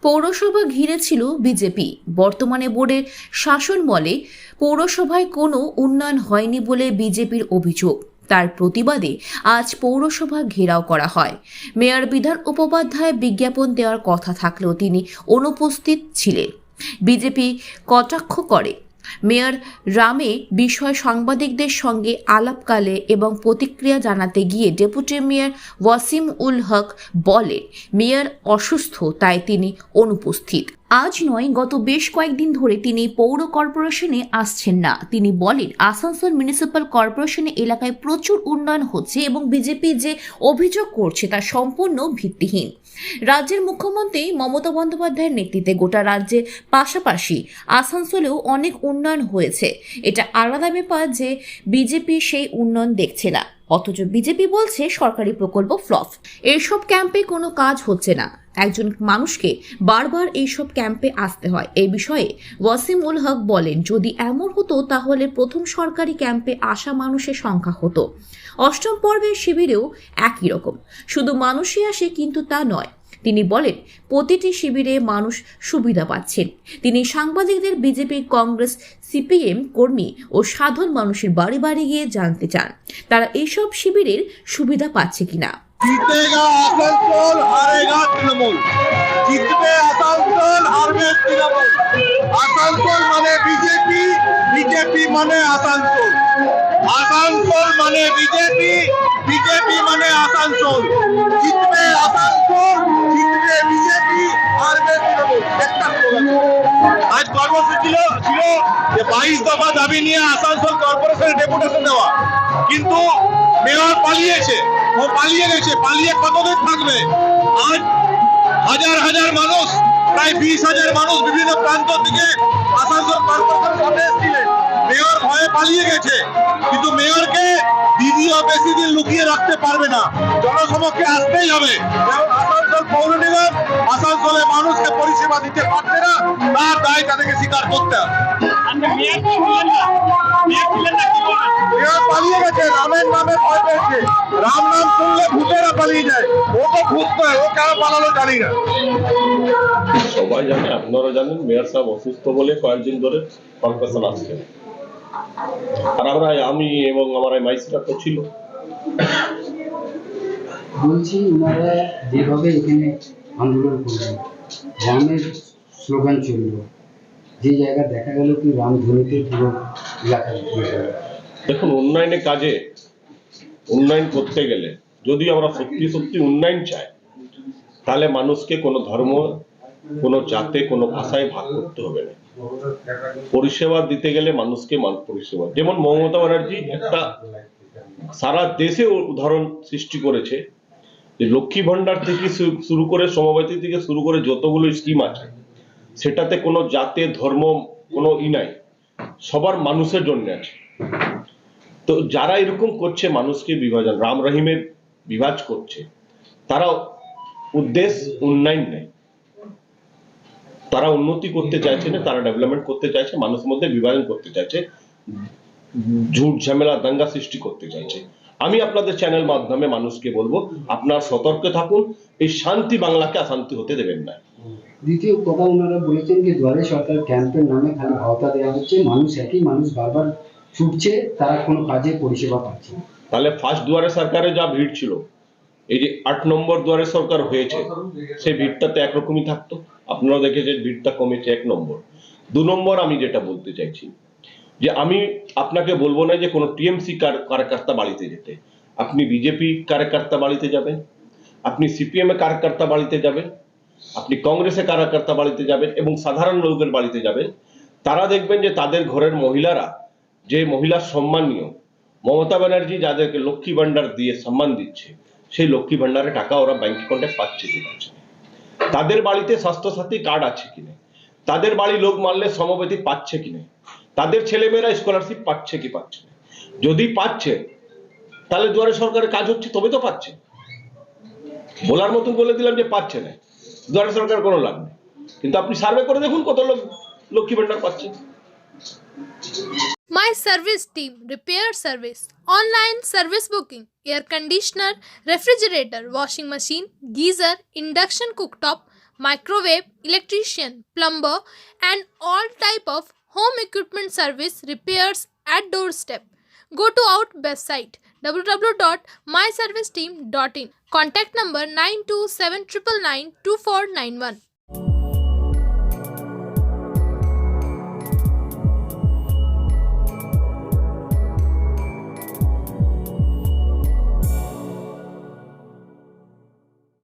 পৌরসভা ঘিরে ছিল বিজেপি। বর্তমানে বোর্ডের শাসনমলে পৌরসভায় কোনো উন্নয়ন হয়নি বলে বিজেপির অভিযোগ। তার প্রতিবাদে আজ পৌরসভা ঘেরাও করা হয়। মেয়র বিধান উপাধ্যায় বিজ্ঞাপন দেওয়ার কথা থাকলেও তিনি অনুপস্থিত ছিলেন। বিজেপি কটাক্ষ করে। মেয়র রামে বিষয়ে সাংবাদিকদের সঙ্গে আলাপকালে এবং প্রতিক্রিয়া জানাতে গিয়ে ডেপুটি মেয়র ওয়াসিম উল হক বলেন, মেয়র অসুস্থ, তাই তিনি অনুপস্থিত। আজ নয়, গত বেশ কয়েকদিন ধরে তিনি পৌর কর্পোরেশনে আসছেন না। তিনি বলেন, আসানসোল মিউনিসিপ্যাল কর্পোরেশনে এলাকায় প্রচুর উন্নয়ন হচ্ছে এবং বিজেপি যে অভিযোগ করছে তা সম্পূর্ণ ভিত্তিহীন। রাজ্যের মুখ্যমন্ত্রী মমতা বন্দ্যোপাধ্যায়ের নেতৃত্বে গোটা রাজ্যের পাশাপাশি আসানসোলেও অনেক উন্নয়ন হয়েছে। এটা আলাদা ব্যাপার যে বিজেপি সেই উন্নয়ন দেখছে না, অথচ বিজেপি বলছে সরকারি প্রকল্প ফ্লপ। এইসব ক্যাম্পে কোনো কাজ হচ্ছে না। একজন মানুষকে বারবার এইসব ক্যাম্পে আসতে হয়। এই বিষয়ে ওয়াসিম উল হক বলেন, যদি এমন হতো তাহলে প্রথম সরকারি ক্যাম্পে আসা মানুষের সংখ্যা হতো। অষ্টম পর্বের শিবিরেও একই রকম, শুধু মানুষই আসে কিন্তু তা নয়। তিনি বলেন, প্রতিটি শিবিরে মানুষ সুবিধা পাচ্ছেন। তিনি সাংবাদিকদের বিজেপি, কংগ্রেস, সিপিএম কর্মী ও সাধারণ মানুষের বাড়ি বাড়ি গিয়ে জানতে চান তারা এইসব শিবিরের সুবিধা পাচ্ছে কিনা। जीतेगा आसनसोल, हारेगा तृणमूल। जीतবে আসানসোল, হারবে তৃণমূল। আসানসোল মানে বিজেপি, বিজেপি মানে আসানসোল। আসানসোল মানে বিজেপি, বিজেপি মানে আসানসোল। জিতবে আসানসোল, জিতবে বিজেপি, হারবে তৃণমূল। আজ কর্মসূচি ছিল যে 22 দফা দাবি নিয়ে আসানসোল কর্পোরেশনের ডেপুটেশন দেওয়া, কিন্তু মেয়র পালিয়েছে। ও পালিয়ে গেছে, পালিয়ে কতদিন থাকবে? আজ হাজার হাজার মানুষ, প্রায় 20,000 মানুষ বিভিন্ন প্রান্ত থেকে আসানসোল কর্পোরেশন সামনে এসেছিলেন। মেয়র ভয়ে পালিয়ে গেছে, কিন্তু মেয়রকে দিদিও বেশি দিন লুকিয়ে রাখতে পারবে না, জনসমক্ষে আসতেই হবে। আসানসোল পৌর নিগম আসানসোলের মানুষকে পরিষেবা দিতে পারছে না, তার দায় তাদেরকে স্বীকার করতে হবে। মেয়র পালিয়ে গেছে, রামের নামে ভয় পেয়েছে। রাম নাম শুনলে ভূতেরা পালিয়ে যায়। ও তো ভূত নয়, ও কেন পালালো জানি না। সবাই জানে, আপনারা জানেন, মেয়র সাহেব অসুস্থ বলে কয়েকদিন ধরে কর্পোরেশন আসছে। আর আমি এবং আমার মাইসিরা তো ছিল। বলছি, ওনারা যেভাবে এখানে আন্দোলন করলেন, রামের স্লোগান চলল, যে জায়গা দেখা গেল কি রামধনুতে পুরো এলাকা। দেখুন, উন্নয়নের কাজে উন্নয়ন করতে গেলে যদি আমরা সত্যি সত্যি উন্নয়ন চাই, তাহলে মানুষকে কোনো ধর্ম, কোনো জাতে, কোনো ভাষায় ভাগ করতে হবে না। পরিষেবা দিতে গেলে মানুষকে পরিষেবা, যেমন মমতা ব্যানার্জি একটা সারা দেশে উদাহরণ সৃষ্টি করেছে যে লক্ষ্মী ভান্ডার থেকে শুরু করে, সমবায়িত থেকে শুরু করে যতগুলো স্কিম আছে, সেটাতে কোনো জাতে, ধর্ম কোনো নাই, সবার মানুষের জন্য আছে। তো যারা এরকম করছে, মানুষকে বিভাজন, রাম রহিমের বিভাজ করছে, তারা উদ্দেশ্য উন্নয়ন নেই। তারা উন্নতি করতে চাইছে না, তারা ডেভেলপমেন্ট করতে চাইছে, মানুষের মধ্যে বিভাজন করতে চাইছে, ঝুট ঝামেলা, দাঙ্গা সৃষ্টি করতে চাইছে। আমি আপনাদের চ্যানেল মাধ্যমে মানুষকে বলবো, আপনারা সতর্ক থাকুন, এই শান্তি বাংলাকে অশান্তি হতে দেবেন না। দ্বিতীয় কথা, ওনারা বলেছেন যে দুয়ারে সরকার ক্যাম্পের নামে খালি ভাওতা দেওয়া হচ্ছে, একই মানুষ বারবার ছুটছে, তারা কোনো কাজে পরিষেবা পাচ্ছে। তাহলে ফার্স্ট দুয়ারে সরকারে যা ভিড় ছিল, এই যে 8 নম্বর দুয়ারে সরকার হয়েছে, সেই ভিড়টা তো একরকমই থাকতো। আপনারা দেখেছেন ভিড়টা কমেছে, 1 নম্বর। 2 নম্বর, আমি যেটা বলতে চাইছি যে আমি আপনাকে বলবো না যে কোনো টিএমসি কার্যকর্তা বাড়িতে যেতে। আপনি বিজেপি কার্যকর্তা বাড়িতে যাবেন, আপনি সিপিএম এর কার্যকর্তা বাড়িতে যাবেন, আপনি কংগ্রেসের কার্যকর্তা বাড়িতে যাবেন এবং সাধারণ লোকের বাড়িতে যাবেন, তারা দেখবেন যে তাদের ঘরের মহিলারা, যে মহিলা সম্মানীয়, মমতা ব্যানার্জি যাদেরকে লক্ষ্মী ভান্ডার দিয়ে সম্মান দিচ্ছে, সেই লক্ষ্মী ভান্ডারের টাকা ওরা ব্যাংক অ্যাকাউন্টে পাচ্ছে কি পাচ্ছে না, তাদের বাড়িতে স্বাস্থ্যসাথী কার্ড আছে কিনা, তাদের বাড়ি লোক মারলে সমবেতি পাচ্ছে কিনা, তাদের ছেলেমেয়েরা স্কলারশিপ পাচ্ছে কি পাচ্ছে না। যদি পাচ্ছে, তাহলে দুয়ারে সরকারের কাজ হচ্ছে, তবে তো পাচ্ছে। বলার মতন বলে দিলাম যে পাচ্ছে না, দুয়ারে সরকার কোনো লাভ নেই, কিন্তু আপনি সার্ভে করে দেখুন কত লোক লক্ষ্মী ভান্ডার পাচ্ছে। My Service Team Repair Service, Online Service Booking, Air Conditioner, Refrigerator, Washing Machine, Geyser, Induction Cooktop, microwave, electrician, plumber, and all type of home equipment service repairs at doorstep. Go to our website www.myserviceteam.in. Contact number 9279992491.